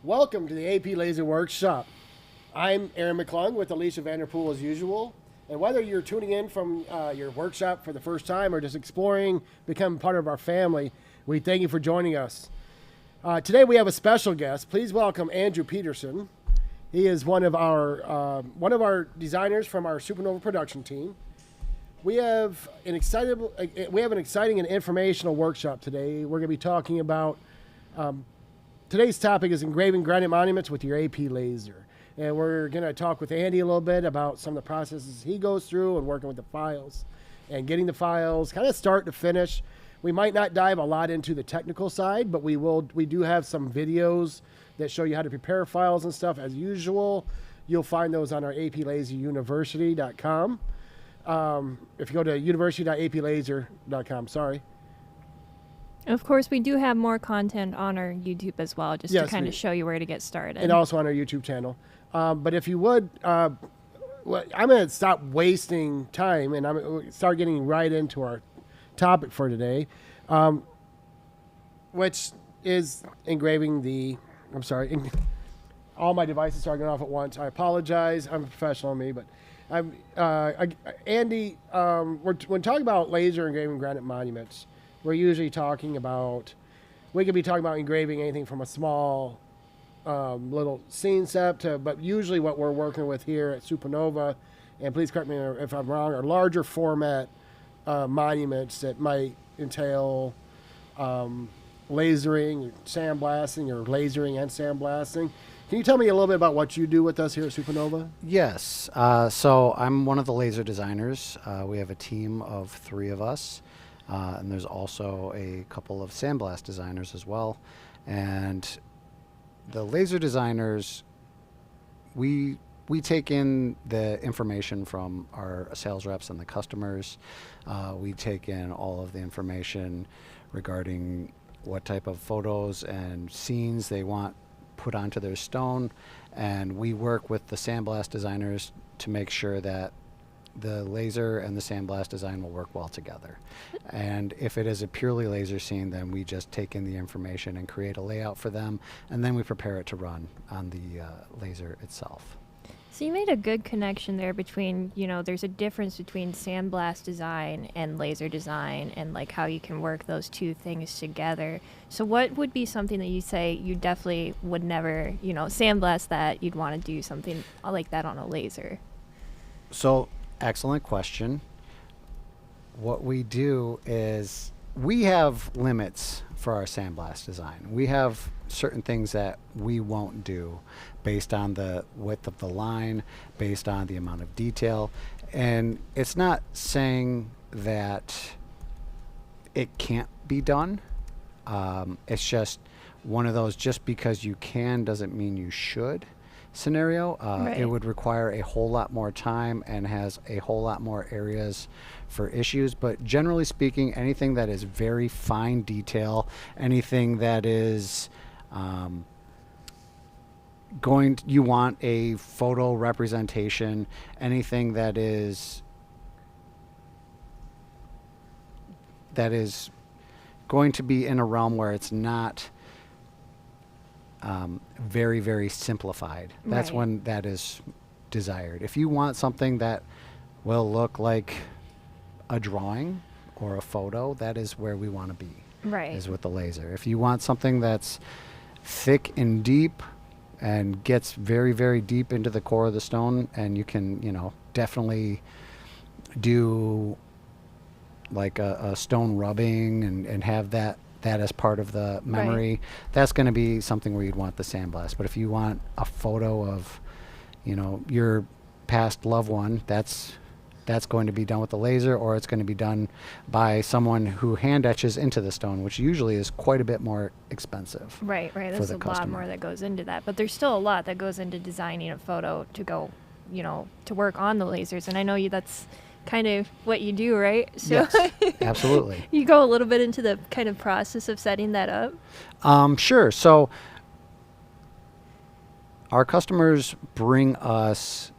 Welcome to the AP Laser Workshop. I'm Aaron McClung with Alicia Vanderpool as usual. And whether you're tuning in from your workshop for the first time or just exploring, becoming part of our family, we thank you for joining us. Today we have a special guest. Please welcome Andrew Peterson. He is one of our designers from our Supernova production team. We have an exciting and informational workshop today. We're going to be talking about today's topic is engraving granite monuments with your AP laser. And we're going to talk with Andy a little bit about some of the processes he goes through and working with the files and getting the files kind of start to finish. We might not dive a lot into the technical side, but we do have some videos that show you how to prepare files and stuff as usual. You'll find those on our aplaseruniversity.com. If you go to university.aplaser.com, sorry. Of course, we do have more content on our YouTube as well, just to kind of show you where to get started. And also on our YouTube channel. But if you would, I'm going to stop wasting time and I'm going to start getting right into our topic for today, which is engraving all my devices are going off at once. I apologize. I'm a professional, me, but Andy, when talking about laser engraving granite monuments, we're usually talking about, we could be talking about engraving anything from a small little scene set to, but usually what we're working with here at Supernova, and please correct me if I'm wrong, are larger format monuments that might entail lasering, sandblasting, or lasering and sandblasting. Can you tell me a little bit about what you do with us here at Supernova? Yes. So I'm one of the laser designers. We have a team of 3 of us. And there's also a couple of sandblast designers as well. And the laser designers, we take in the information from our sales reps and the customers. We take in all of the information regarding what type of photos and scenes they want put onto their stone. And we work with the sandblast designers to make sure that the laser and the sandblast design will work well together. And if it is a purely laser scene, then we just take in the information and create a layout for them, and then we prepare it to run on the laser itself. So you made a good connection there between, there's a difference between sandblast design and laser design and like how you can work those two things together. So what would be something that you say you definitely would never, sandblast that, you'd want to do something like that on a laser? So excellent question. What we do is we have limits for our sandblast design. We have certain things that we won't do based on the width of the line, based on the amount of detail. And it's not saying that it can't be done. It's just one of those just because you can doesn't mean you should scenario. Right. It would require a whole lot more time and has a whole lot more areas for issues, but generally speaking, anything that is very fine detail, anything that is you want a photo representation, anything that is going to be in a realm where it's not very, very simplified. That's right. When that is desired. If you want something that will look like a drawing or a photo, that is where we want to be. Right. Is with the laser. If you want something that's thick and deep and gets very, very deep into the core of the stone, and you can, definitely do like a stone rubbing and have that as part of the memory, right. That's going to be something where you'd want the sandblast. But if you want a photo of, your past loved one, that's going to be done with the laser, or it's going to be done by someone who hand etches into the stone, which usually is quite a bit more expensive. Right. There's a lot more that goes into that, but there's still a lot that goes into designing a photo to go, to work on the lasers. And I know that's kind of what you do, right? So yes, absolutely. You go a little bit into the kind of process of setting that up? Sure. So our customers bring us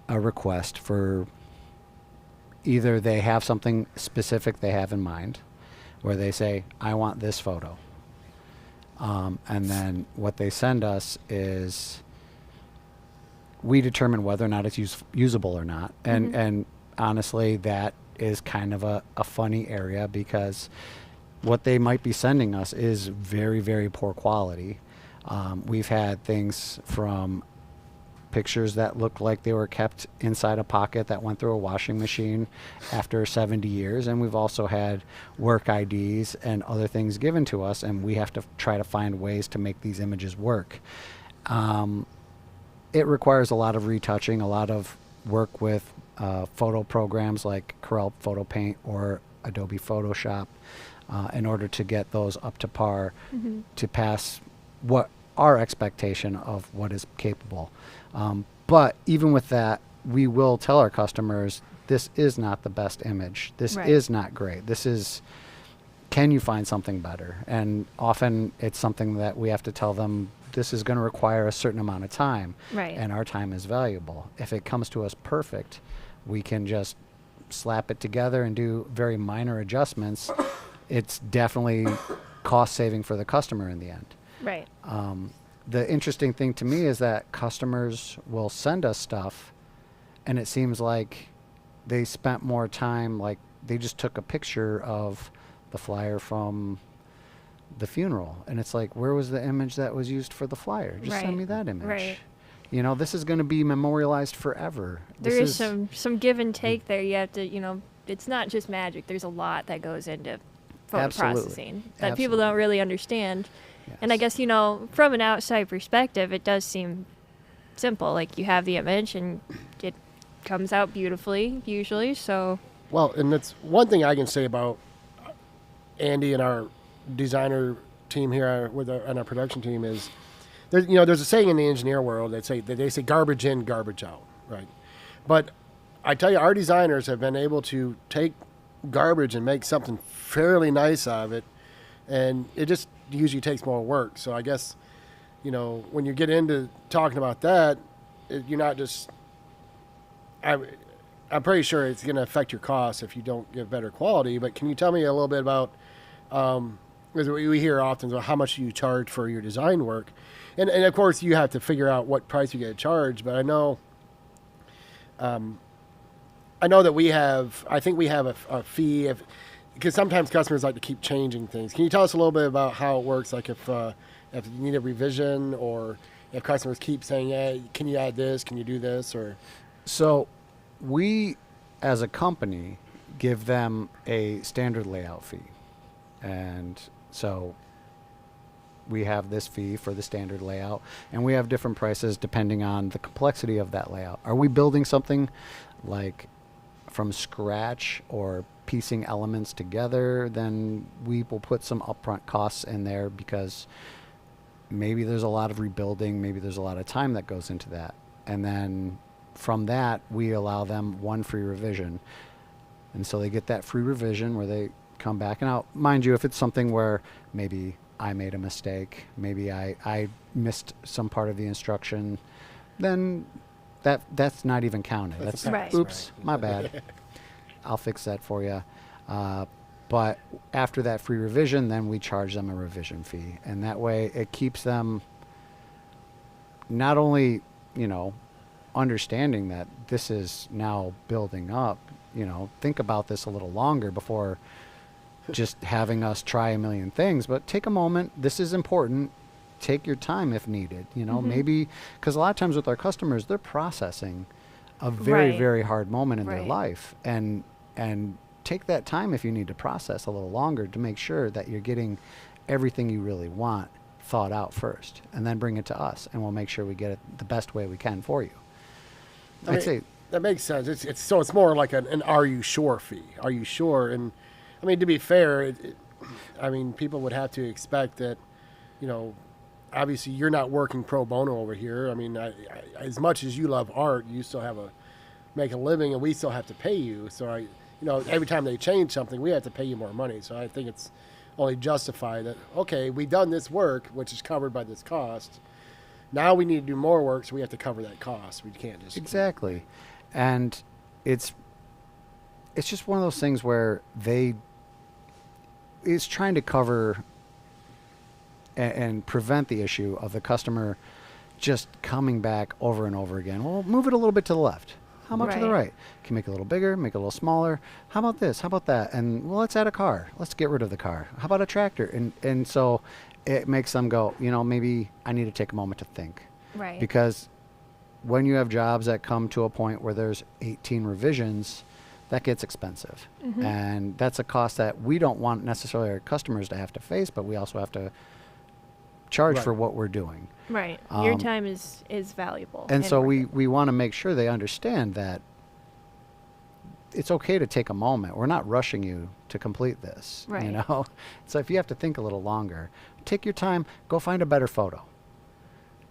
a request for either they have something specific they have in mind, where they say, I want this photo. And then what they send us is we determine whether or not it's usable or not. And honestly, that is kind of a funny area because what they might be sending us is very, very poor quality. We've had things from pictures that looked like they were kept inside a pocket that went through a washing machine after 70 years. And we've also had work IDs and other things given to us, and we have to try to find ways to make these images work. It requires a lot of retouching, a lot of work with photo programs like Corel Photo Paint or Adobe Photoshop in order to get those up to par to pass what our expectation of what is capable. But even with that, we will tell our customers, this is not the best image. This is not great. This is, can you find something better? And often it's something that we have to tell them, this is going to require a certain amount of time. And our time is valuable. If it comes to us perfect, we can just slap it together and do very minor adjustments. It's definitely cost saving for the customer in the end. The interesting thing to me is that customers will send us stuff and it seems like they spent more time, like they just took a picture of the flyer from the funeral. And it's like, where was the image that was used for the flyer? Just send me that image. You know, this is going to be memorialized forever. There is some give and take there. You have to, you know, it's not just magic. There's a lot that goes into photo processing that people don't really understand. And I guess, you know, from an outside perspective, it does seem simple. Like you have the image and it comes out beautifully, usually. So, well, and that's one thing I can say about Andy and our designer team here and our production team is, there's a saying in the engineer world that they say garbage in, garbage out, right? But I tell you, our designers have been able to take garbage and make something fairly nice out of it, and it just usually takes more work. So I guess, you know, when you get into talking about that, you're not just. I'm pretty sure it's going to affect your costs if you don't get better quality. But can you tell me a little bit about? Because we hear often about how much you charge for your design work, and of course you have to figure out what price you get charged. But I know that we have. I think we have a fee because sometimes customers like to keep changing things. Can you tell us a little bit about how it works? Like if you need a revision, or if customers keep saying, "Hey, can you add this? Can you do this?" Or so, we as a company give them a standard layout fee, and so we have this fee for the standard layout, and we have different prices depending on the complexity of that layout. Are we building something like from scratch or piecing elements together? Then we will put some upfront costs in there because maybe there's a lot of rebuilding, maybe there's a lot of time that goes into that. And then from that, we allow them one free revision. And so they get that free revision where they come back. And mind you, if it's something where maybe I made a mistake, maybe I missed some part of the instruction, then that's not even counted. That's oops, my bad. I'll fix that for you. But after that free revision, then we charge them a revision fee. And that way it keeps them not only, you know, understanding that this is now building up, you know, think about this a little longer before just having us try a million things, but take a moment. This is important. Take your time if needed, you know, maybe because a lot of times with our customers, they're processing a very, very hard moment in their life, and take that time if you need to process a little longer to make sure that you're getting everything you really want thought out first, and then bring it to us, and we'll make sure we get it the best way we can for you. I'd say that makes sense. It's more like an "Are you sure?" fee. Are you sure? And I mean, to be fair, I mean, people would have to expect that, you know, obviously you're not working pro bono over here. I mean, as much as you love art, you still have make a living, and we still have to pay you. So every time they change something, we have to pay you more money. So I think it's only justified that, okay, we've done this work, which is covered by this cost. Now we need to do more work, so we have to cover that cost. We can't just exactly. And it's just one of those things where it's trying to cover and prevent the issue of the customer just coming back over and over again. Well, move it a little bit to the left. How about to the Right. right? Can you make it a little bigger, make it a little smaller? How about this? How about that? And well, let's add a car. Let's get rid of the car. How about a tractor? And so it makes them go, maybe I need to take a moment to think. Right. Because when you have jobs that come to a point where there's 18 revisions, that gets expensive. Mhm. And that's a cost that we don't want necessarily our customers to have to face, but we also have to charge Right. for what we're doing. Right. Your Um, time is valuable. And so worth we want to make sure they understand that it's okay to take a moment. We're not rushing you to complete this. Right. So if you have to think a little longer, take your time, go find a better photo.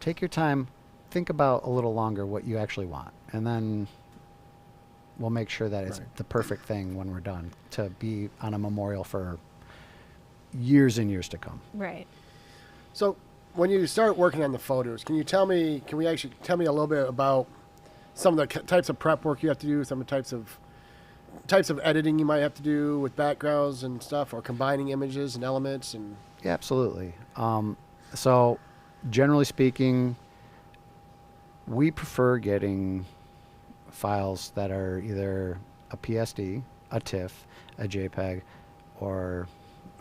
Take your time, think about a little longer what you actually want. And then we'll make sure that it's Right. the perfect thing when we're done to be on a memorial for years and years to come. Right. So when you start working on the photos, can we actually tell me a little bit about some of the types of prep work you have to do, some of the types of editing you might have to do with backgrounds and stuff, or combining images and elements and Yeah, absolutely. So generally speaking, we prefer getting files that are either a PSD, a TIFF, a JPEG, or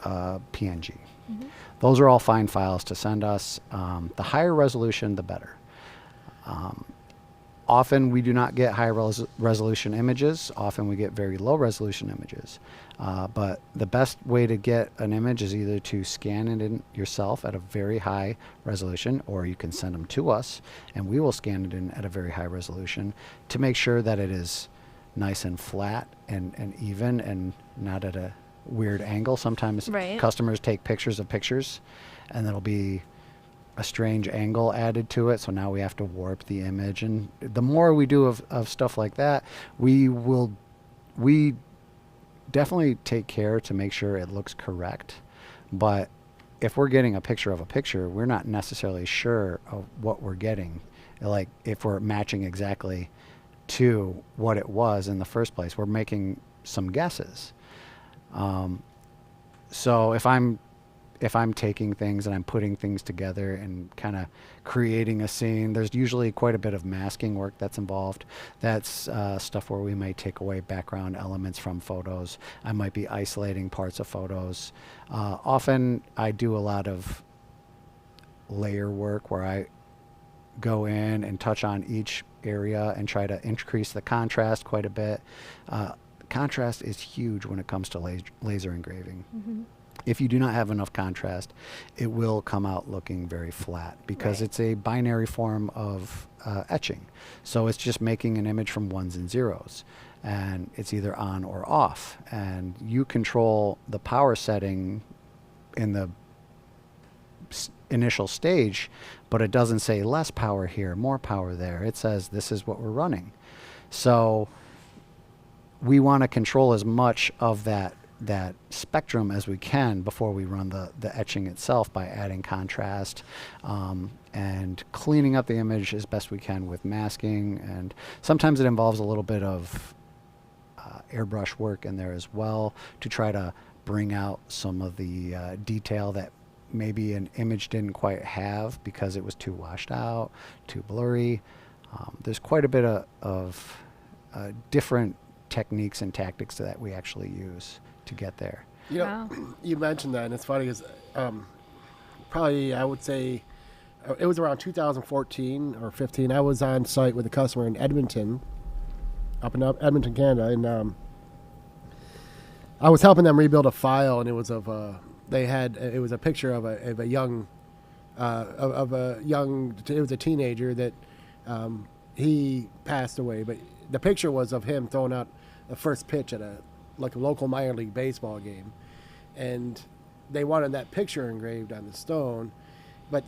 a PNG. Mhm. Those are all fine files to send us. The higher resolution, the better. Often we do not get high resolution images. Often we get very low resolution images. But the best way to get an image is either to scan it in yourself at a very high resolution, or you can send them to us and we will scan it in at a very high resolution to make sure that it is nice and flat and even and not at a weird angle. Sometimes Right. customers take pictures of pictures and there'll be a strange angle added to it, so now we have to warp the image. And the more we do of stuff like that, we definitely take care to make sure it looks correct. But if we're getting a picture of a picture, we're not necessarily sure of what we're getting, like if we're matching exactly to what it was in the first place. We're making some guesses. So if I'm taking things and I'm putting things together and kind of creating a scene, there's usually quite a bit of masking work that's involved. That's stuff where we might take away background elements from photos. I might be isolating parts of photos. Often I do a lot of layer work where I go in and touch on each area and try to increase the contrast quite a bit. Contrast is huge when it comes to laser engraving. Mm-hmm. If you do not have enough contrast, it will come out looking very flat because Right. it's a binary form of etching. So it's just making an image from ones and zeros, and it's either on or off. And you control the power setting in the initial stage, but it doesn't say less power here, more power there. It says this is what we're running. So we want to control as much of that spectrum as we can before we run the etching itself by adding contrast and cleaning up the image as best we can with masking. And sometimes it involves a little bit of airbrush work in there as well to try to bring out some of the detail that maybe an image didn't quite have because it was too washed out, too blurry. There's quite a bit of different techniques and tactics that we actually use to get there. You know, Wow. you mentioned that, and it's funny because probably I would say it was around 2014 or 15. I was on site with a customer in Edmonton, up in Edmonton, Canada, and I was helping them rebuild a file, and it was of it was a picture of a young it was a teenager that he passed away, but the picture was of him throwing out the first pitch at a local minor league baseball game, and they wanted that picture engraved on the stone, but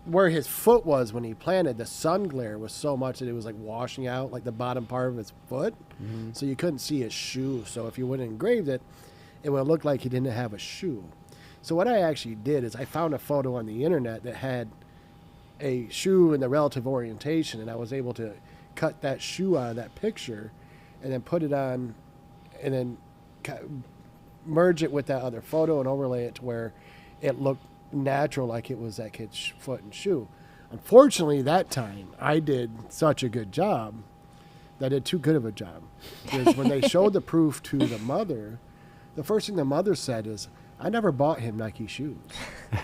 where his foot was when he planted, the sun glare was so much that it was like washing out like the bottom part of his foot, so you couldn't see his shoe. So if you would have engraved it, it would have looked like he didn't have a shoe. So what I actually did is I found a photo on the internet that had a shoe in the relative orientation, and I was able to cut that shoe out of that picture and then put it on and then merge it with that other photo and overlay it to where it looked natural, like it was that kid's foot and shoe. Unfortunately, that time I did such a good job that I did too good of a job. Because when they showed the proof to the mother, the first thing the mother said is, "I never bought him Nike shoes,"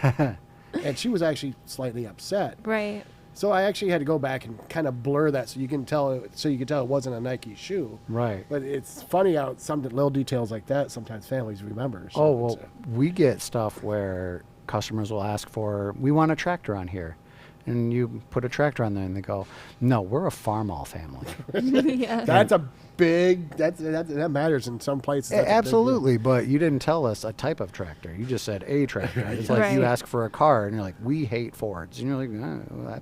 and she was actually slightly upset. Right. So I actually had to go back and kind of blur that so you can tell it wasn't a Nike shoe. Right. But it's funny how some little details like that sometimes families remember. So Oh, well, we get stuff where customers will ask for, we want a tractor on here. And you put a tractor on there and they go, no, we're a farm all family. Yeah. that's a big, that matters in some places. That's a big deal. Absolutely, but you didn't tell us a type of tractor. You just said a tractor. It's like you Right. ask for a car and you're like, we hate Fords. And you're like, no,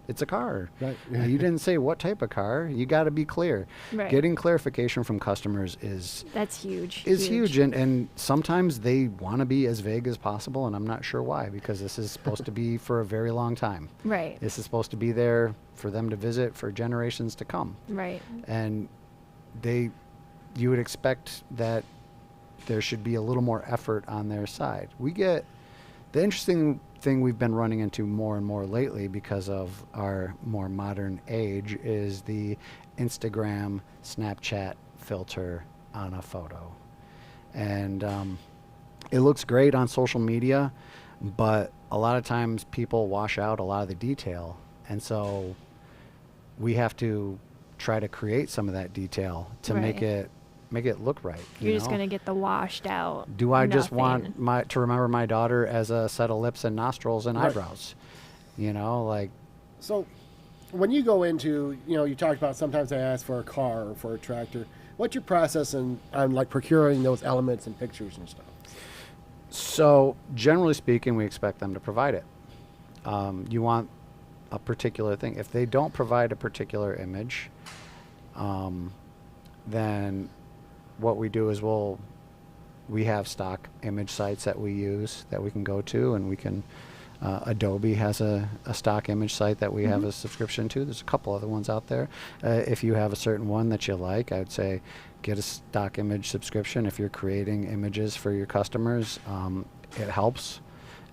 it's a car. Right. You didn't say what type of car. You got to be clear. Right. Getting clarification from customers is That's huge. huge. And sometimes they want to be as vague as possible, and I'm not sure why, because this is supposed to be for a very long time. Right. This is supposed to be there for them to visit for generations to come. Right. And you would expect that there should be a little more effort on their side. The interesting thing we've been running into more and more lately because of our more modern age is the Instagram, Snapchat filter on a photo. And it looks great on social media, but a lot of times people wash out a lot of the detail. And so we have to try to create some of that detail to make Right. it look right. You're you just know? going to get the washed out. Do I just nothing. want to remember my daughter as a set of lips and nostrils and Right. eyebrows? You know, like, So when you go into, you talked about sometimes they ask for a car or for a tractor. What's your process on like procuring those elements and pictures and stuff? so generally speaking, we expect them to provide it. You want a particular thing. If they don't provide a particular image, then what we do is we have stock image sites that we use that we can go to, and we can Adobe has a stock image site that we have a subscription to. There's a couple other ones out there. If you have a certain one that you like, I would say get a stock image subscription. If you're creating images for your customers, it helps.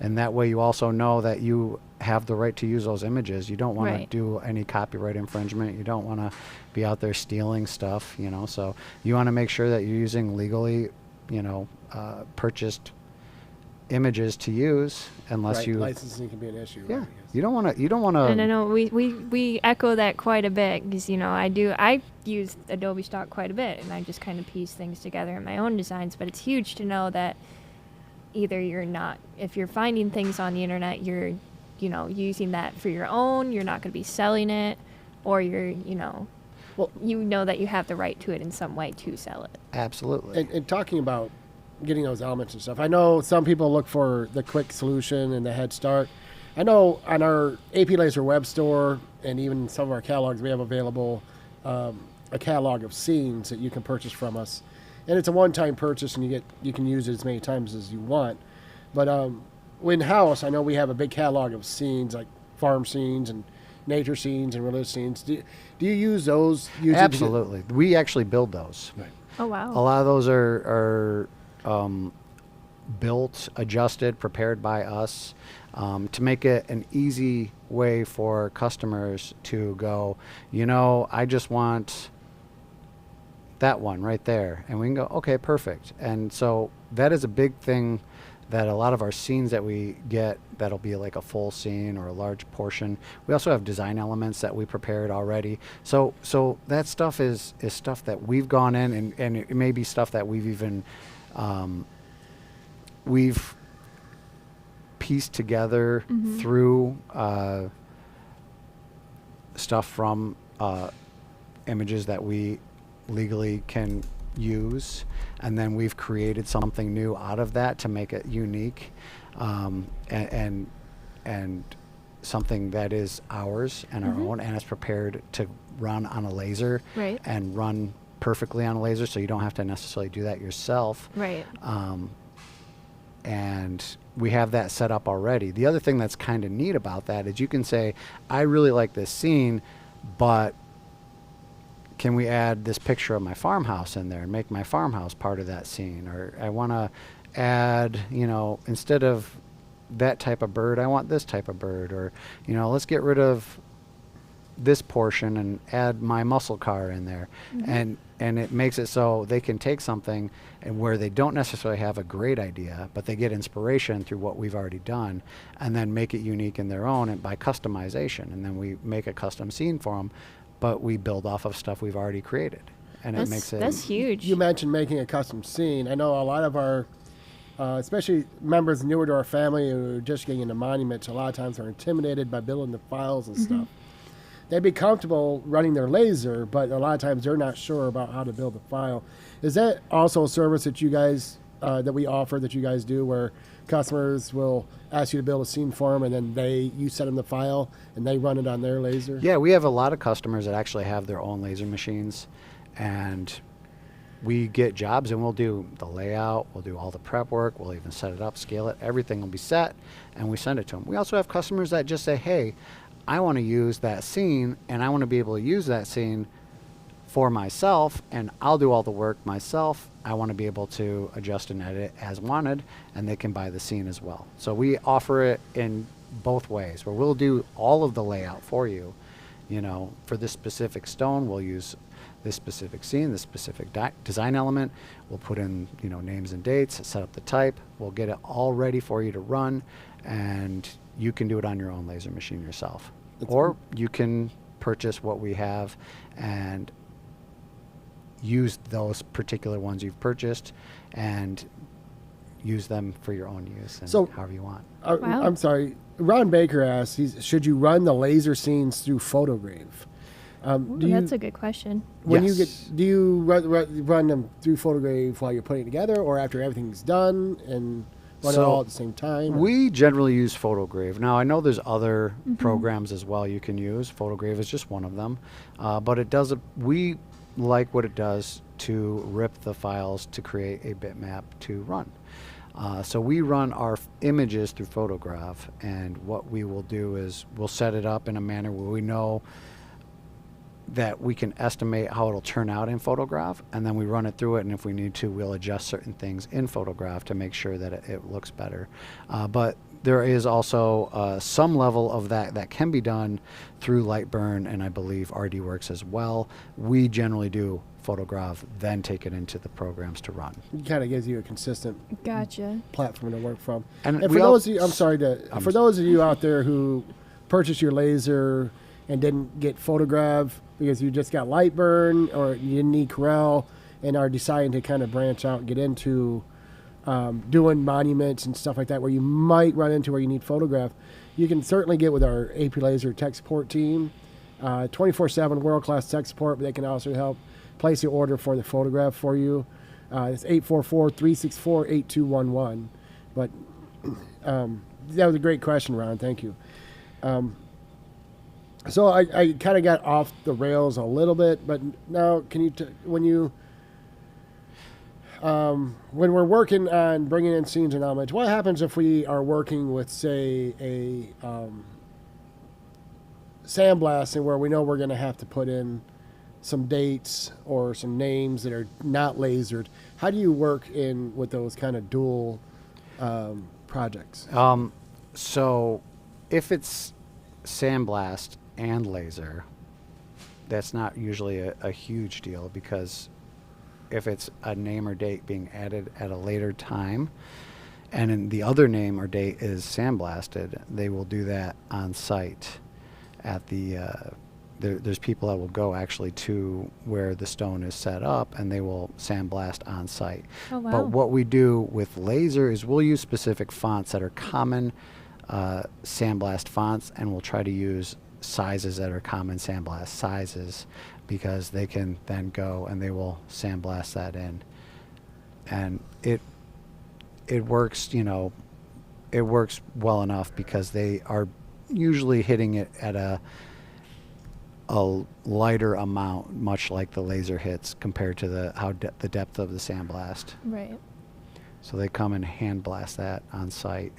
And that way you also know that you have the right to use those images. You don't want Right. to do any copyright infringement. You don't want to be out there stealing stuff, so you want to make sure that you're using legally, purchased images to use, unless Right, you, licensing can be an issue. yeah, right, I guess. you don't want to, And I know we echo that quite a bit because I use Adobe Stock quite a bit, and I just kind of piece things together in my own designs. But it's huge to know that either if you're finding things on the internet, you're using that for your own. You're not going to be selling it, or you're Well- that you have the right to it in some way to sell it. absolutely. And talking about getting those elements and stuff, I know some people look for the quick solution and the head start. I know on our AP Laser web store and even some of our catalogs, we have available a catalog of scenes that you can purchase from us, and it's a one-time purchase, and you can use it as many times as you want. But in-house, I know we have a big catalog of scenes like farm scenes and nature scenes and religious scenes. Do you use those? Absolutely. We actually build those. Right. Oh wow! A lot of those are built, adjusted, prepared by us to make it an easy way for customers to go, I just want that one right there. And we can go, okay, perfect. And so that is a big thing that a lot of our scenes that we get, that'll be like a full scene or a large portion. We also have design elements that we prepared already. So that stuff is stuff that we've gone in, and it may be stuff that we've even we've pieced together through stuff from images that we legally can use, and then we've created something new out of that to make it unique, and something that is ours and our own, and it's prepared to run on a laser, Right. and run perfectly on a laser, so you don't have to necessarily do that yourself. Right. And we have that set up already. The other thing that's kind of neat about that is you can say, I really like this scene, but can we add this picture of my farmhouse in there and make my farmhouse part of that scene? Or I want to add, instead of that type of bird, I want this type of bird, or let's get rid of this portion and add my muscle car in there. And it makes it so they can take something and where they don't necessarily have a great idea, but they get inspiration through what we've already done, and then make it unique in their own and by customization. And then we make a custom scene for them, but we build off of stuff we've already created, and it makes it. That's huge. You mentioned making a custom scene. I know a lot of our, especially members newer to our family who are just getting into monuments, a lot of times are intimidated by building the files and stuff. They'd be comfortable running their laser, but a lot of times they're not sure about how to build the file. Is that also a service that you guys, that we offer, that you guys do, where customers will ask you to build a scene for them, and then you send them the file, and they run it on their laser? Yeah, we have a lot of customers that actually have their own laser machines, and we get jobs, and we'll do the layout, we'll do all the prep work, we'll even set it up, scale it, everything will be set, and we send it to them. We also have customers that just say, hey, I want to use that scene, and I want to be able to use that scene for myself, and I'll do all the work myself. I want to be able to adjust and edit as wanted, and they can buy the scene as well. So we offer it in both ways, where we'll do all of the layout for you. For this specific stone, we'll use this specific scene, this specific design element. We'll put in, names and dates, set up the type. We'll get it all ready for you to run, and you can do it on your own laser machine yourself. Or you can purchase what we have and use those particular ones you've purchased and use them for your own use, and however you want. Wow. I'm sorry. Ron Baker asked, should you run the laser scenes through Photograve? That's a good question. Do you run them through Photograve while you're putting it together, or after everything's done and run it all at the same time? We generally use Photograve. Now, I know there's other programs as well you can use. Photograve is just one of them. But we like what it does to rip the files to create a bitmap to run. So we run our images through Photograph, and what we will do is we'll set it up in a manner where we know that we can estimate how it'll turn out in Photograph, and then we run it through it, and if we need to, we'll adjust certain things in Photograph to make sure that it looks better. But there is also some level of that can be done through Lightburn, and I believe RDWorks as well. We generally do Photograph, then take it into the programs to run. It kind of gives you a consistent platform to work from. And for those of you, for those of you out there who purchased your laser and didn't get Photograph because you just got Lightburn or you didn't need Corel and are deciding to kind of branch out and get into doing monuments and stuff like that, where you might run into where you need Photograph, you can certainly get with our AP Laser tech support team. 24/7 world-class tech support, but they can also help place the order for the Photograph for you. It's 844-364-8211. But that was a great question, Ron. Thank you. So I kind of got off the rails a little bit, but now can you, when we're working on bringing in scenes and elements, what happens if we are working with, say, a sandblasting where we know we're going to have to put in some dates or some names that are not lasered? How do you work in with those kind of dual projects? So if it's sandblast and laser, that's not usually a huge deal, because if it's a name or date being added at a later time and in the other name or date is sandblasted, they will do that on site at the there's people that will go actually to where the stone is set up, and they will sandblast on site. Oh, wow. But what we do with laser is we'll use specific fonts that are common sandblast fonts, and we'll try to use sizes that are common sandblast sizes, because they can then go and they will sandblast that in, and it works. It works well enough because they are usually hitting it at a lighter amount, much like the laser hits compared to the depth of the sandblast. Right. So they come and hand blast that on site.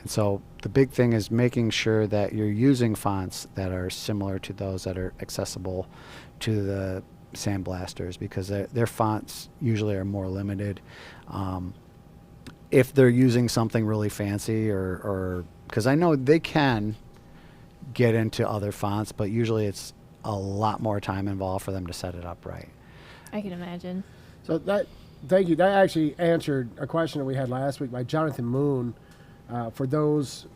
And so the big thing is making sure that you're using fonts that are similar to those that are accessible to the sandblasters, because their fonts usually are more limited. if they're using something really fancy or because I know they can get into other fonts, but usually it's a lot more time involved for them to set it up right. I can imagine. So thank you. That actually answered a question that we had last week by Jonathan Moon. For those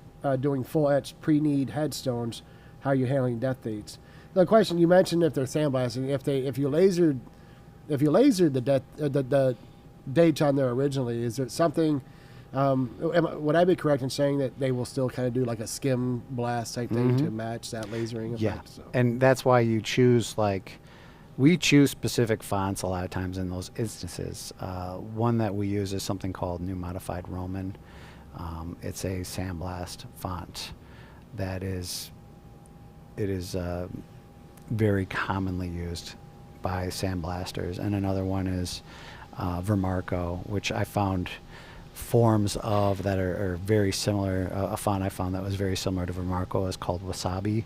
doing full etch pre-need headstones, how are you handling death dates? The question you mentioned, if they're sandblasting, if you lasered the dates on there originally, is there something? Would I be correct in saying that they will still kind of do like a skim blast type thing to match that lasering Yeah, effect? So. and that's why you choose we choose specific fonts a lot of times in those instances. One that we use is something called New Modified Roman. It's a sandblast font that is very commonly used by sandblasters, and another one is Vermarco, which I found forms of that are very similar. A font I found that was very similar to Vermarco is called Wasabi.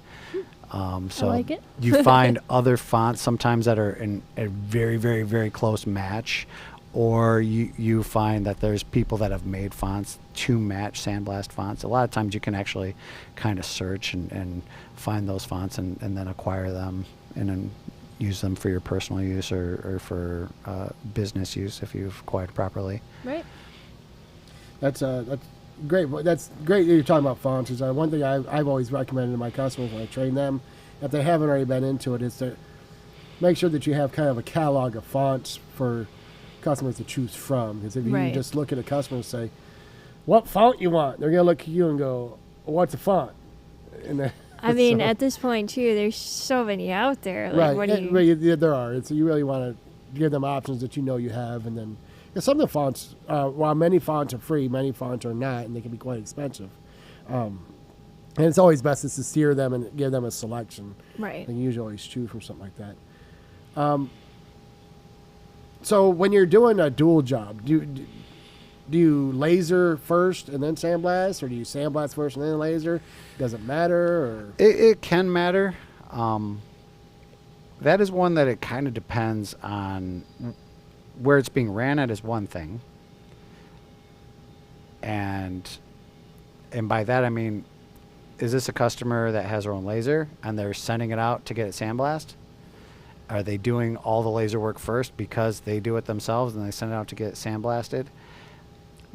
So I like it. you find other fonts sometimes that are in a very, very, very close match, or you find that there's people that have made fonts to match sandblast fonts. A lot of times you can actually kind of search and find those fonts and then acquire them and then use them for your personal use or for business use if you've acquired properly. Right. That's great. That's great that you're talking about fonts. Is one thing I've always recommended to my customers when I train them, if they haven't already been into it, is to make sure that you have kind of a catalog of fonts for customers to choose from. Because if you just look at a customer and say, "What font you want?" they're gonna look at you and go, "What's a font?" And I mean, at this point too, there's so many out there. Like, right. what do you? Yeah, there are. And so you really want to give them options that you know you have, and then. Some of the fonts, while many fonts are free, many fonts are not, and they can be quite expensive. And it's always best to steer them and give them a selection. Right. And you usually always choose from something like that. So when you're doing a dual job, do you laser first and then sandblast, or do you sandblast first and then laser? Does it matter? Or? It can matter. That is one that it kind of depends on. Where it's being ran at is one thing, and by that I mean, is this a customer that has their own laser and they're sending it out to get it sandblast? Are they doing all the laser work first because they do it themselves and they send it out to get it sandblasted?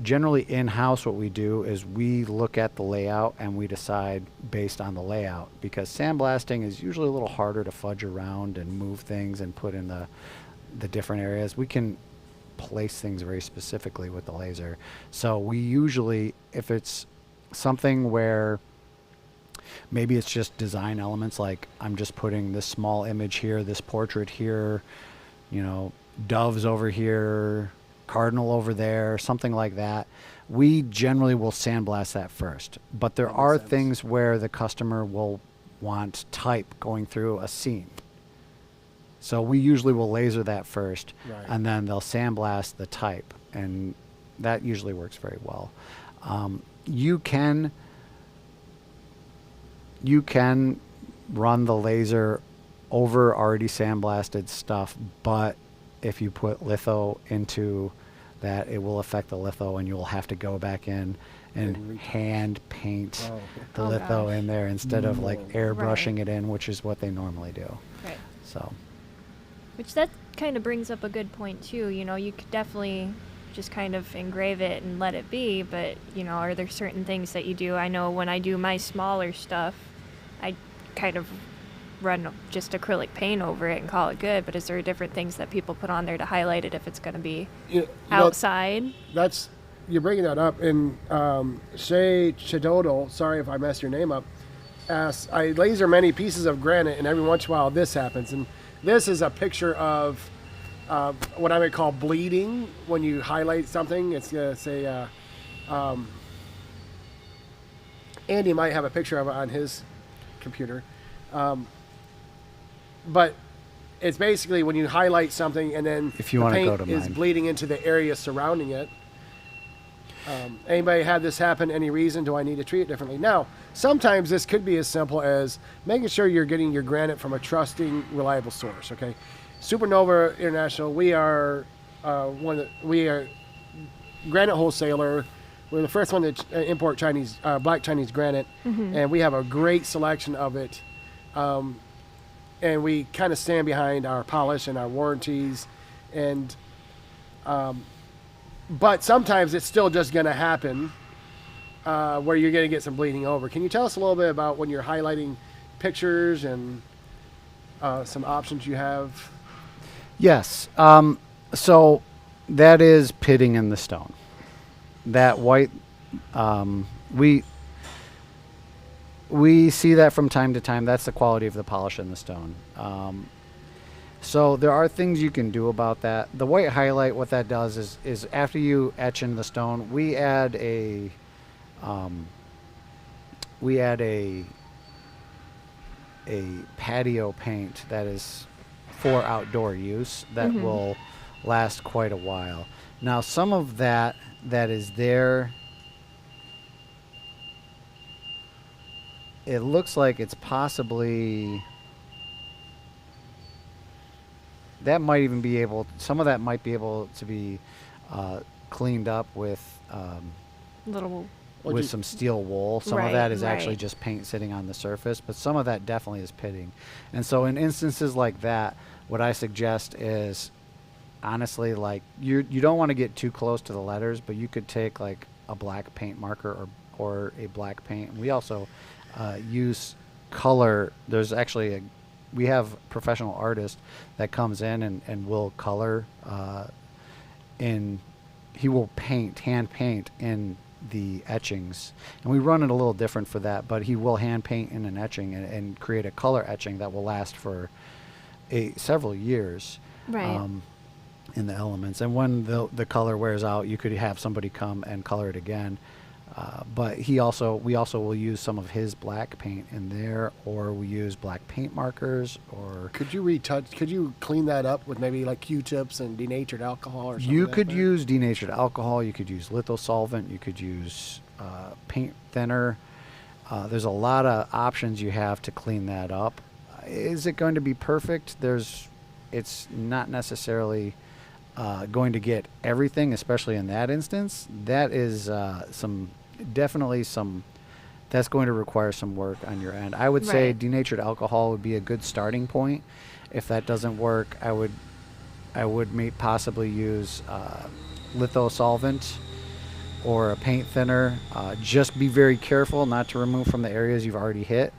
Generally in-house what we do is we look at the layout and we decide based on the layout, because sandblasting is usually a little harder to fudge around and move things and put in the different areas. We can place things very specifically with the laser. So we usually, if it's something where maybe it's just design elements, like I'm just putting this small image here, this portrait here, doves over here, cardinal over there, something like that, we generally will sandblast that first. But there are things where the customer will want type going through a scene. So we usually will laser that first, and then they'll sandblast the type, and that usually works very well. You can run the laser over already sandblasted stuff, but if you put litho into that, it will affect the litho, and you will have to go back in and hand paint the litho in there instead of like airbrushing it in, which is what they normally do. Right. So. Which that kind of brings up a good point too. You could definitely just kind of engrave it and let it be, but are there certain things that you do? I know when I do my smaller stuff, I kind of run just acrylic paint over it and call it good, but is there different things that people put on there to highlight it if it's going to be outside? You're bringing that up, and Shay Chidodal, sorry if I messed your name up, asks, I laser many pieces of granite, and every once in a while this happens. And this is a picture of what I would call bleeding when you highlight something. It's going to say, Andy might have a picture of it on his computer. But it's basically when you highlight something and then if you the want to paint go to is mine. Bleeding into the area surrounding it. Anybody had this happen? Any reason? Do I need to treat it differently? Now, sometimes this could be as simple as making sure you're getting your granite from a trusting, reliable source. Okay, Supernova International. We are granite wholesaler. We're the first one to import Chinese, black Chinese granite, and we have a great selection of it. And we kind of stand behind our polish and our warranties, and but sometimes it's still just going to happen where you're going to get some bleeding over. Can you tell us a little bit about when you're highlighting pictures and some options you have? Yes. So that is pitting in the stone. That white, we see that from time to time. That's the quality of the polish in the stone. So there are things you can do about that. The white highlight, what that does is after you etch in the stone, we add a patio paint that is for outdoor use that will last quite a while. Now, some of that is there, it looks like it's possibly, that might even be able, some of that might be able to be cleaned up with Little. with some steel wool. Some of Right, that is actually right. just paint sitting on the surface, but some of that definitely is pitting. And so in instances like that, what I suggest is, honestly, like you don't want to get too close to the letters, but you could take like a black paint marker or a black paint. We also use color. There's actually we have a professional artist that comes in and will color he will hand paint in the etchings, and we run it a little different for that, but he will hand paint in an etching and create a color etching that will last for several years. Right. In the elements, and when the color wears out, you could have somebody come and color it again. But we also will use some of his black paint in there, or we use black paint markers. Or Could you clean that up with maybe like Q-tips and denatured alcohol or something? you like could that? use denatured alcohol. You could use litho solvent. You could use paint thinner. There's a lot of options you have to clean that up. Is it going to be perfect? It's not necessarily going to get everything, especially in that instance. That is that's going to require some work on your end. I would say Right. denatured alcohol would be a good starting point. If that doesn't work, I would possibly use litho solvent or a paint thinner. Just be very careful not to remove from the areas you've already hit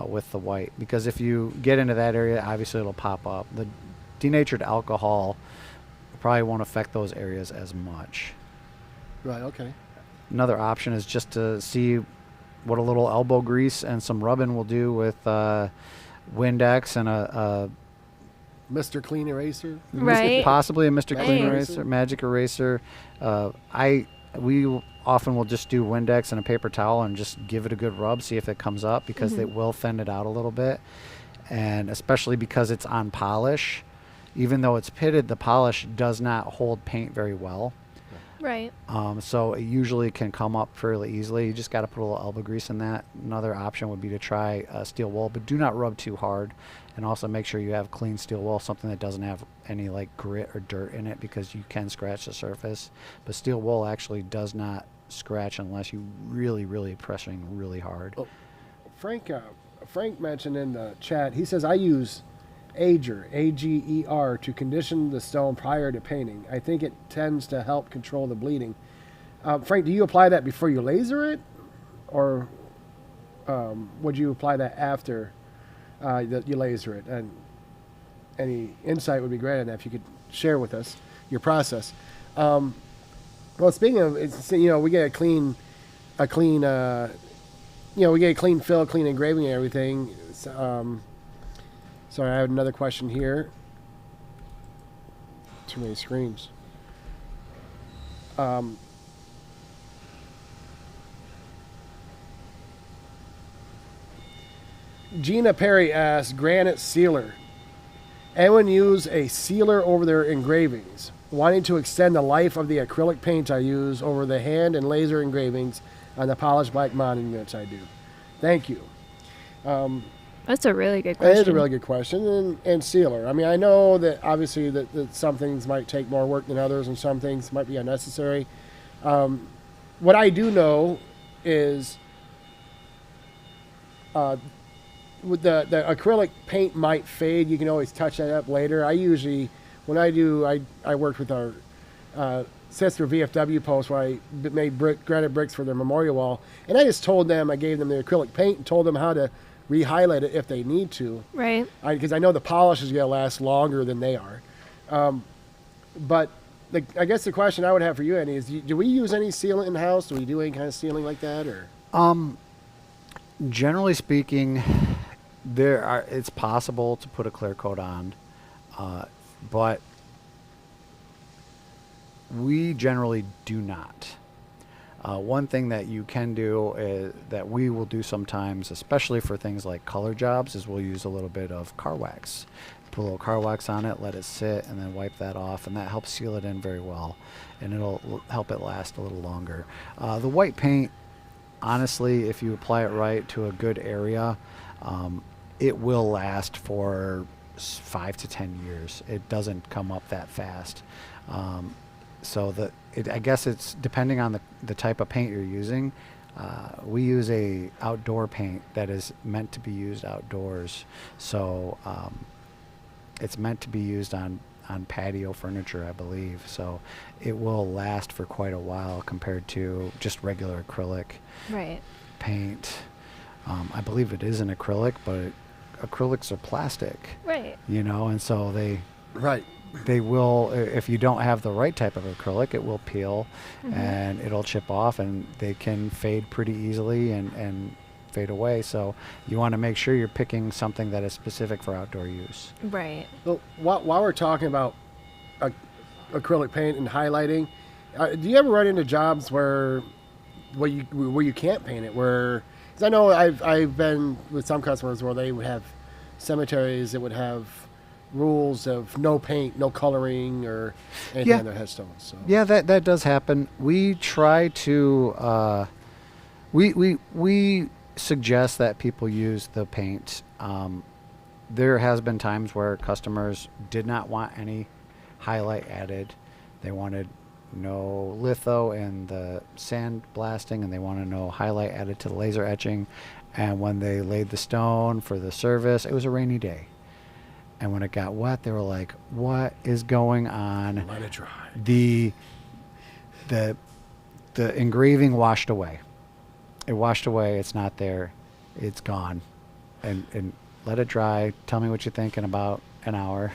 with the white, because if you get into that area, obviously it'll pop up. The denatured alcohol probably won't affect those areas as much. Right. Okay. Another option is just to see what a little elbow grease and some rubbing will do with Windex and a Mr. Clean Eraser. Right. possibly a Mr. Clean Thanks. Eraser, Magic Eraser. We often will just do Windex and a paper towel and just give it a good rub, see if it comes up, because it will thin it out a little bit, and especially because it's on polish. Even though it's pitted, the polish does not hold paint very well. Right. So it usually can come up fairly easily. You just got to put a little elbow grease in that. Another option would be to try steel wool, but do not rub too hard. And also make sure you have clean steel wool, something that doesn't have any like grit or dirt in it, because you can scratch the surface. But steel wool actually does not scratch unless you really, really pressing really hard. Oh, Frank mentioned in the chat, he says, I use Ager, A-G-E-R, to condition the stone prior to painting. I think it tends to help control the bleeding. Frank, do you apply that before you laser it? Or would you apply that after that you laser it? And any insight would be great on that if you could share with us your process. Well, speaking of, we get a clean we get a clean fill, clean engraving and everything. Sorry, I have another question here. Too many screens. Gina Perry asks, Granite sealer. Anyone use a sealer over their engravings? Wanting to extend the life of the acrylic paint I use over the hand and laser engravings on the polished black monuments I do. Thank you. That's a really good That question. is a really good question. And sealer. I mean, I know that obviously that some things might take more work than others, and some things might be unnecessary. What I do know is with the acrylic paint might fade. You can always touch that up later. I usually, when I do, I worked with our sister VFW post where I made granite bricks for their memorial wall, and I just told them, I gave them the acrylic paint and told them how to re-highlight it if they need to. Right. Because I know the polish is going to last longer than they are. But I guess the question I would have for you, Andy, is do we use any sealant in the house? Do we do any kind of sealing like that, or? Generally speaking, it's possible to put a clear coat on, but we generally do not. One thing that you can do is, that we will do sometimes, especially for things like color jobs, is we'll use a little bit of car wax. Put a little car wax on it, let it sit, and then wipe that off, and that helps seal it in very well, and it'll help it last a little longer. The white paint, honestly, if you apply it right to a good area, it will last for 5 to 10 years. It doesn't come up that fast. So I guess it's depending on the type of paint you're using. We use a outdoor paint that is meant to be used outdoors. So it's meant to be used on patio furniture, I believe. So it will last for quite a while compared to just regular acrylic Right. paint. I believe it is an acrylic, but acrylics are plastic, Right. and so Right. they will, if you don't have the right type of acrylic, it will peel and it'll chip off, and they can fade pretty easily and fade away. So you want to make sure you're picking something that is specific for outdoor use. Right. Well, while we're talking about acrylic paint and highlighting, do you ever run into jobs where you can't paint it? Because I know I've been with some customers where they would have cemeteries that would have rules of no paint, no coloring, or anything on their headstones. So. Yeah, that does happen. We try to we suggest that people use the paint. There has been times where customers did not want any highlight added. They wanted no litho and the sandblasting, and they wanted no highlight added to the laser etching. And when they laid the stone for the service, it was a rainy day. And when it got wet, they were like, "What is going on?" Let it dry. The engraving washed away. It washed away. It's not there. It's gone. And let it dry. Tell me what you think in about an hour.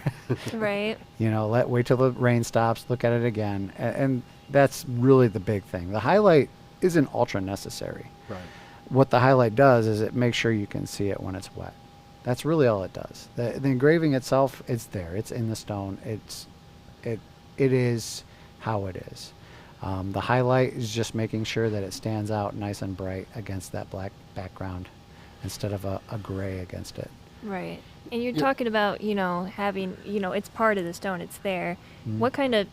Right. Wait till the rain stops. Look at it again. And that's really the big thing. The highlight isn't ultra necessary. Right. What the highlight does is it makes sure you can see it when it's wet. That's really all it does. The engraving itself, it's there. It's in the stone. It is how it is. The highlight is just making sure that it stands out nice and bright against that black background instead of a gray against it. Right. And you're talking about, having, it's part of the stone. It's there. What kind of,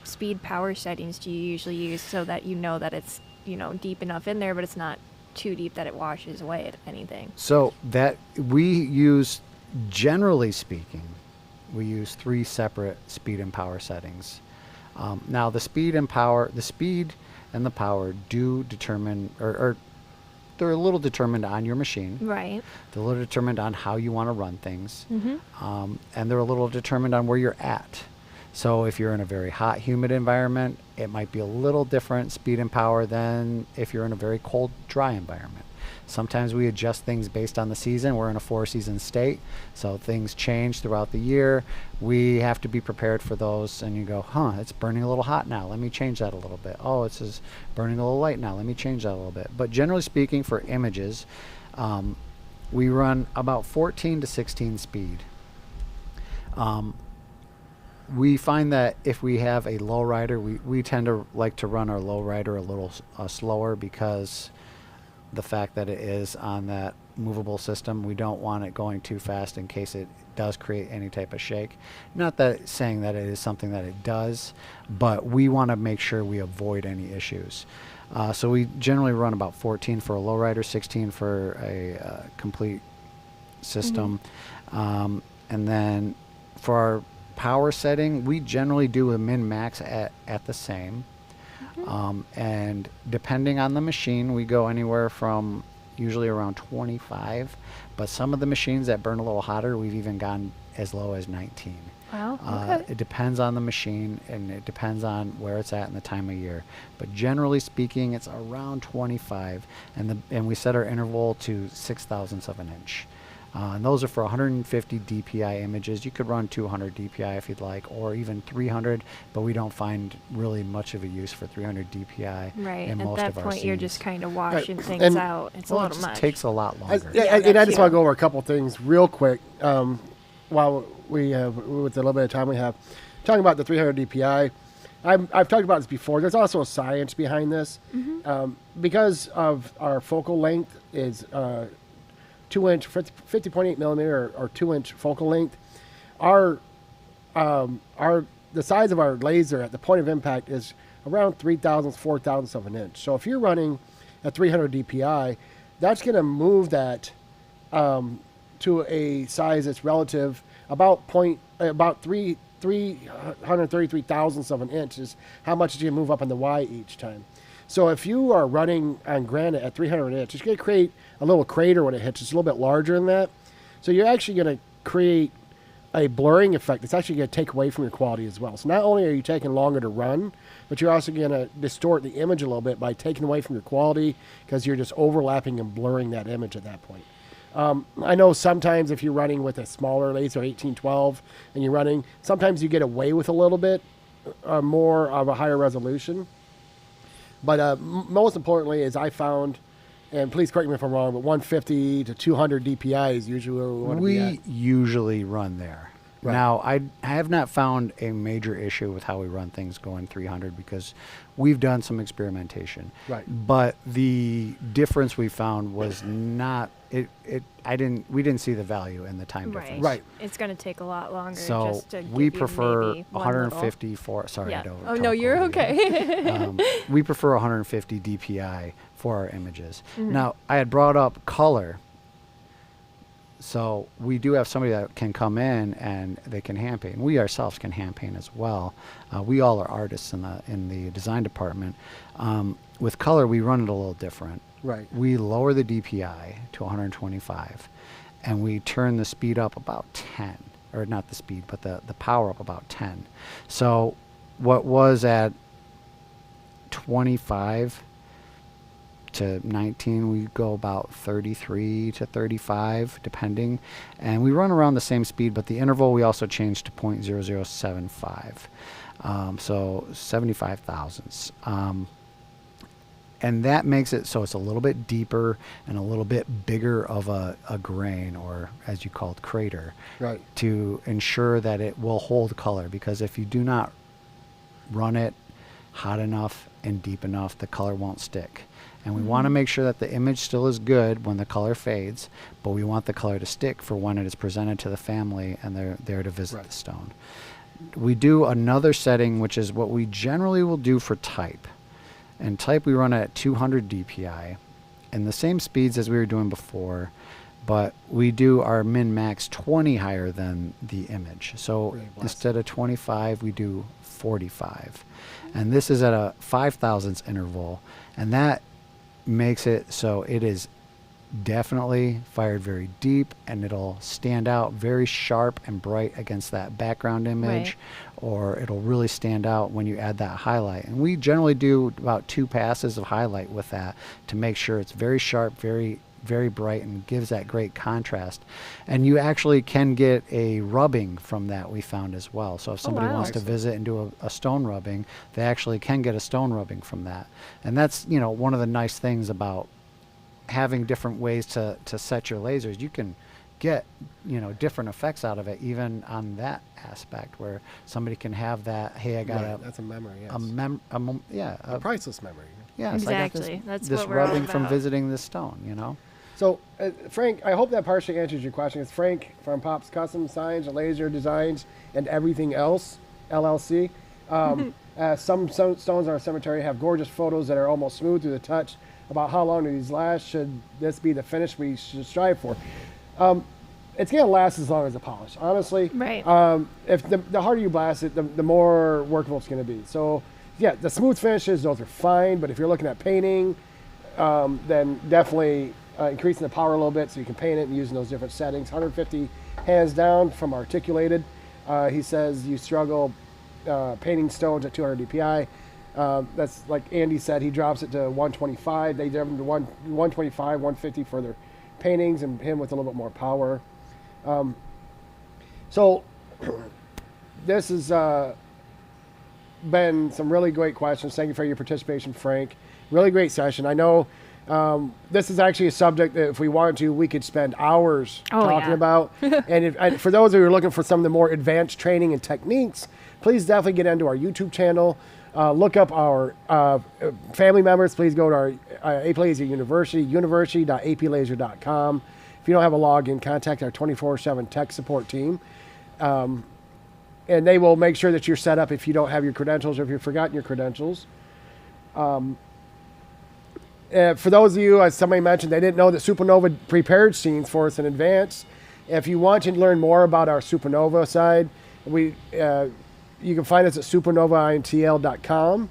speed power settings do you usually use so that that it's, deep enough in there, but it's not too deep that it washes away at anything? So that we use, generally speaking, we use 3 separate speed and power settings. Now the speed and the power do determine, or they're a little determined on your machine. Right. They're a little determined on how you want to run things. Mm-hmm. And they're a little determined on where you're at. So if you're in a very hot, humid environment, it might be a little different speed and power than if you're in a very cold, dry environment. Sometimes we adjust things based on the season. We're in a 4-season state, so things change throughout the year. We have to be prepared for those, and you go, it's burning a little hot now. Let me change that a little bit. Oh, it's just burning a little light now. Let me change that a little bit. But generally speaking, for images, we run about 14 to 16 speed. We find that if we have a lowrider, we tend to like to run our lowrider a little slower because the fact that it is on that movable system, we don't want it going too fast in case it does create any type of shake. Not that saying that it is something that it does, but we want to make sure we avoid any issues. So we generally run about 14 for a lowrider, 16 for a complete system. And then for our power setting, we generally do a min-max at the same. And depending on the machine, we go anywhere from usually around 25. But some of the machines that burn a little hotter, we've even gone as low as 19. Wow. Okay. It depends on the machine, and it depends on where it's at and the time of year. But generally speaking, it's around 25, and we set our interval to 6,000ths of an inch. And those are for 150 DPI images. You could run 200 DPI if you'd like, or even 300, but we don't find really much of a use for 300 DPI. Right. In At most that of our point, you're scenes. just kind of washing things And- out. It's a Well, it little just much. takes a lot longer. And I that's just want to you. go over a couple things real quick while we have, with the little bit of time we have, talking about the 300 DPI. I've talked about this before. There's also a science behind this. Because of our focal length is 2-inch, 50.8 millimeter or 2-inch focal length. The size of our laser at the point of impact is around 3,000ths, 4,000ths of an inch. So if you're running at 300 DPI, that's going to move that to a size that's relative about 333,000ths of an inch is how much it's going to move up on the Y each time. So if you are running on Granite at 300 inch, it's going to create a little crater when it hits. It's a little bit larger than that. So you're actually going to create a blurring effect that's actually going to take away from your quality as well. So not only are you taking longer to run, but you're also going to distort the image a little bit by taking away from your quality because you're just overlapping and blurring that image at that point. I know sometimes if you're running with a smaller laser, 1812, and you're running, sometimes you get away with a little bit more of a higher resolution. But most importantly, as I found, and please correct me if I'm wrong, but 150 to 200 DPI is usually where we want to be at. We usually run there. Right. Now, I have not found a major issue with how we run things going 300 because we've done some experimentation. Right. But the difference we found was not we didn't see the value in the time Right. difference. Right. It's going to take a lot longer. So just to we give you prefer maybe one little- 150 for sorry, Yeah. I don't Oh no, talk you're over you. okay. We prefer 150 DPI for our images. Mm-hmm. Now, I had brought up color. So we do have somebody that can come in and they can hand paint. We ourselves can hand paint as well. We all are artists in the design department. With color, we run it a little different. Right. We lower the DPI to 125, and we turn the speed up about 10, or not the speed, but the power up about 10. So what was at 25 to 19, we go about 33 to 35 depending, and we run around the same speed, but the interval we also changed to 0.0075, so 75 thousandths, and that makes it so it's a little bit deeper and a little bit bigger of a grain, or as you called, crater, Right. to ensure that it will hold color, because if you do not run it hot enough and deep enough, the color won't stick. And we want to make sure that the image still is good when the color fades, but we want the color to stick for when it is presented to the family and they're there to visit Right. the stone. We do another setting, which is what we generally will do for type. And type we run at 200 DPI and the same speeds as we were doing before, but we do our min-max 20 higher than the image. So Really blessed. instead of 25, we do 45. And this is at a 5,000ths interval, and that makes it so it is definitely fired very deep, and it'll stand out very sharp and bright against that background image, or it'll really stand out when you add that highlight. And we generally do about 2 passes of highlight with that to make sure it's very sharp, very very bright, and gives that great contrast. And you actually can get a rubbing from that, we found as well. So if somebody wow. wants to visit and do a stone rubbing, they actually can get a stone rubbing from that. And that's, you know, one of the nice things about having different ways to set your lasers. You can get, you know, different effects out of it, even on that aspect, where somebody can have that, hey, I got Right. That's a memory. Yes. a priceless memory. yes, I got Exactly. That's this what we're all rubbing from about. visiting this stone, you know. So, Frank, I hope that partially answers your question. It's Frank from Pop's Custom Signs, Laser Designs, and Everything Else, LLC. Some stones in our cemetery have gorgeous photos that are almost smooth through the touch. About how long do these last? Should this be the finish we should strive for? it's going to last as long as the polish, honestly. Right. If the harder you blast it, the more workable it's going to be. So, yeah, the smooth finishes, those are fine. But if you're looking at painting, then definitely increasing the power a little bit so you can paint it and using those different settings. 150 hands down from articulated. He says you struggle painting stones at 200 dpi. That's like Andy said, he drops it to 125. They drop him to 125, 150 for their paintings, and him with a little bit more power. So this has been some really great questions. Thank you for your participation, Frank. Really great session. I know this is actually a subject that if we wanted to, we could spend hours talking about. And for those of you who are looking for some of the more advanced training and techniques, please definitely get into our YouTube channel. Look up our family members. Please go to our AP Lazer University, university.aplazer.com. If you don't have a login, contact our 24/7 tech support team. And they will make sure that you're set up if you don't have your credentials or if you've forgotten your credentials. For those of you, as somebody mentioned, they didn't know that Supernova prepared scenes for us in advance. If you want to learn more about our Supernova side, you can find us at supernovaintl.com.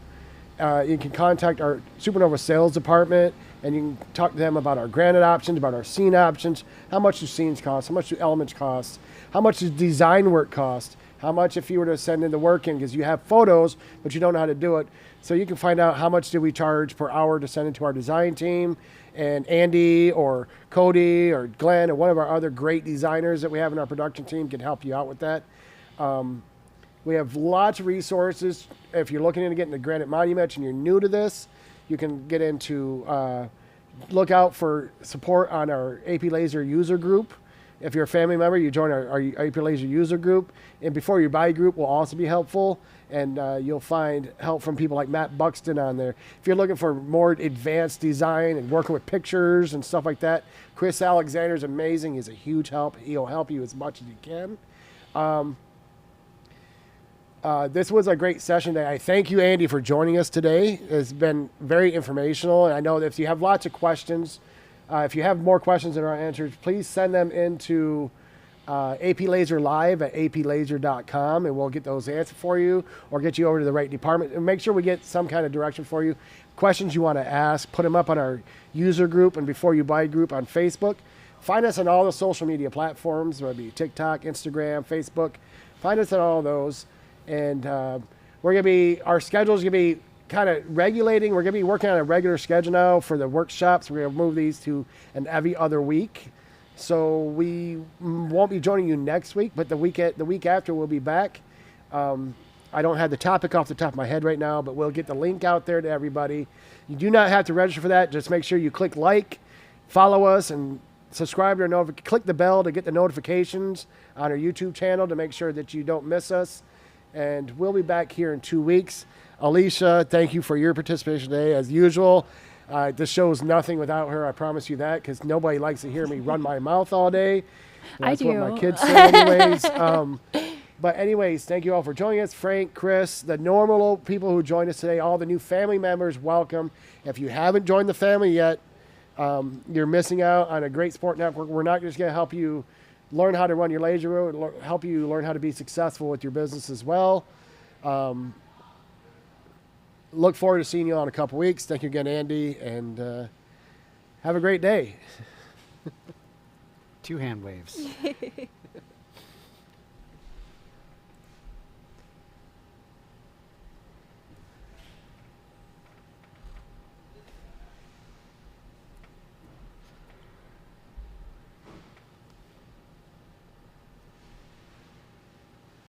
You can contact our Supernova sales department, and you can talk to them about our Granite options, about our scene options. How much do scenes cost? How much do elements cost? How much does design work cost? How much if you were to send in the work in, because you have photos, but you don't know how to do it. So you can find out how much do we charge per hour to send it to our design team. And Andy or Cody or Glenn or one of our other great designers that we have in our production team can help you out with that. We have lots of resources. If you're looking into getting the Granite Monuments and you're new to this, you can get into, look out for support on our AP Lazer user group. If you're a family member, you join our AP Lazer user group. And before you buy group will also be helpful. And you'll find help from people like Matt Buxton on there. If you're looking for more advanced design and working with pictures and stuff like that, Chris Alexander is amazing. He's a huge help. He'll help you as much as he can. This was a great session today. I thank you, Andy, for joining us today. It's been very informational. And I know that if you have lots of questions, if you have more questions than our answers, please send them into AP Lazer Live at aplazer.com, and we'll get those answered for you or get you over to the right department. And make sure we get some kind of direction for you. Questions you want to ask, put them up on our user group and Before You Buy group on Facebook. Find us on all the social media platforms, whether it be TikTok, Instagram, Facebook. Find us on all those. And we're going to be, our schedule is going to be kind of regulating. We're going to be working on a regular schedule now for the workshops. We're going to move these to an every other week. So we won't be joining you next week, but the week after we'll be back. I don't have the topic off the top of my head right now, but we'll get the link out there to everybody. You do not have to register for that. Just make sure you click like, follow us, and subscribe to our notification. Click the bell to get the notifications on our YouTube channel to make sure that you don't miss us. And we'll be back here in 2 weeks. Alicia, thank you for your participation today. As usual, this show is nothing without her. I promise you that, because nobody likes to hear me run my mouth all day. That's I do. what my kids say anyways. But anyways, thank you all for joining us. Frank, Chris, the normal people who joined us today, all the new family members, welcome. If you haven't joined the family yet, you're missing out on a great support network. We're not just going to help you learn how to run your laser room, help you learn how to be successful with your business as well. Look forward to seeing you all in a couple weeks. Thank you again, Andy, and have a great day. 2 hand waves.